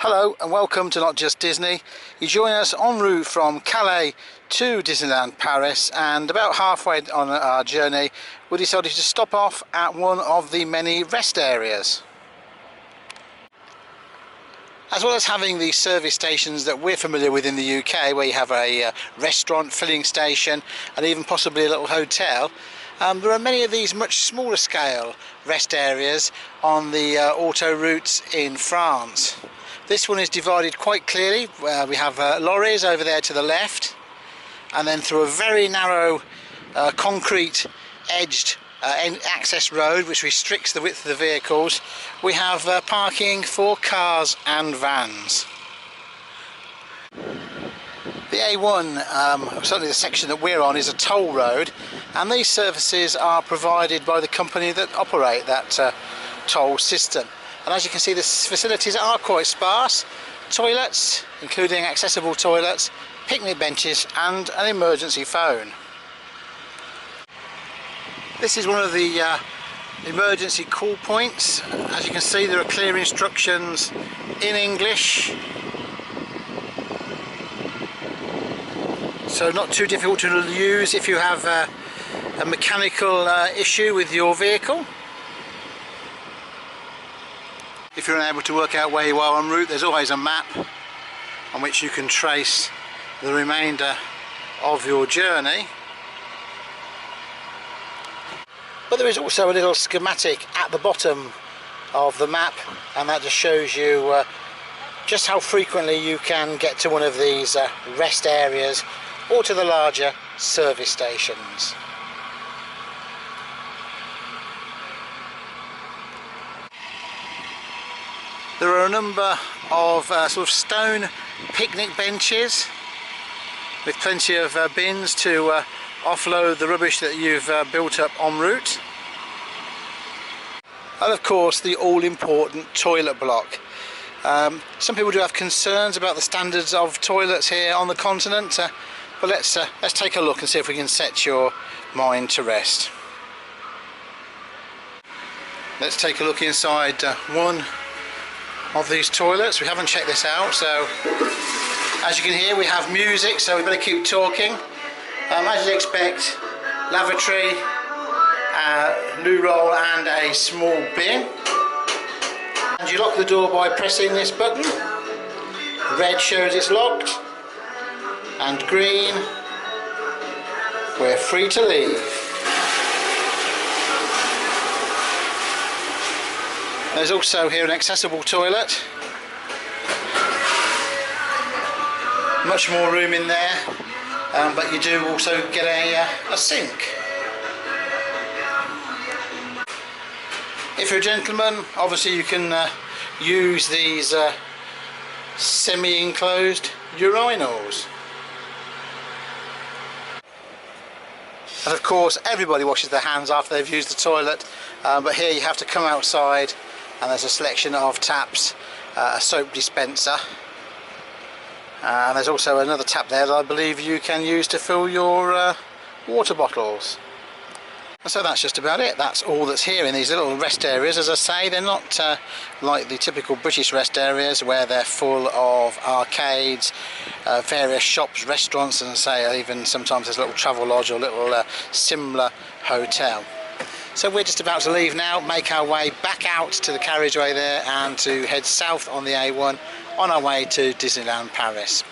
Hello and welcome to Not Just Disney. You join us en route from Calais to Disneyland Paris, and about halfway on our journey we decided to stop off at one of the many rest areas. As well as having the service stations that we're familiar with in the UK, where you have a restaurant, filling station and even possibly a little hotel, there are many of these much smaller scale rest areas on the autoroutes in France. This one is divided quite clearly. We have lorries over there to the left, and then through a very narrow concrete edged access road which restricts the width of the vehicles, we have parking for cars and vans. The A1, certainly the section that we're on, is a toll road, and these services are provided by the company that operate that toll system. And as you can see, the facilities are quite sparse. Toilets, including accessible toilets, picnic benches and an emergency phone. This is one of the emergency call points. As you can see, there are clear instructions in English, so not too difficult to use if you have a mechanical issue with your vehicle. If you're unable to work out where you are en route, there's always a map on which you can trace the remainder of your journey. But there is also a little schematic at the bottom of the map, and that just shows you just how frequently you can get to one of these rest areas or to the larger service stations. There are a number of sort of stone picnic benches with plenty of bins to offload the rubbish that you've built up en route. And of course the all-important toilet block. Some people do have concerns about the standards of toilets here on the continent, but let's take a look and see if we can set your mind to rest. Let's take a look inside one of these toilets. We haven't checked this out, so as you can hear we have music, so we better keep talking. As you'd expect, lavatory, loo roll and a small bin. And you lock the door by pressing this button. Red shows it's locked, and green, we're free to leave. There's also here an accessible toilet. Much more room in there, but you do also get a sink. If you're a gentleman, obviously you can use these semi-enclosed urinals. And of course everybody washes their hands after they've used the toilet, but here you have to come outside, and there's a selection of taps, a soap dispenser, and there's also another tap there that I believe you can use to fill your water bottles. And so that's just about it. That's all that's here in these little rest areas. As I say, they're not like the typical British rest areas where they're full of arcades, various shops, restaurants, and say even sometimes there's a little travel lodge or a little similar hotel. So we're just about to leave now, make our way back out to the carriageway there and to head south on the A1 on our way to Disneyland Paris.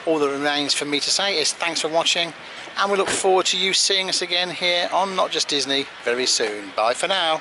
All that remains for me to say is thanks for watching, and we look forward to you seeing us again here on Not Just Disney very soon. Bye for now.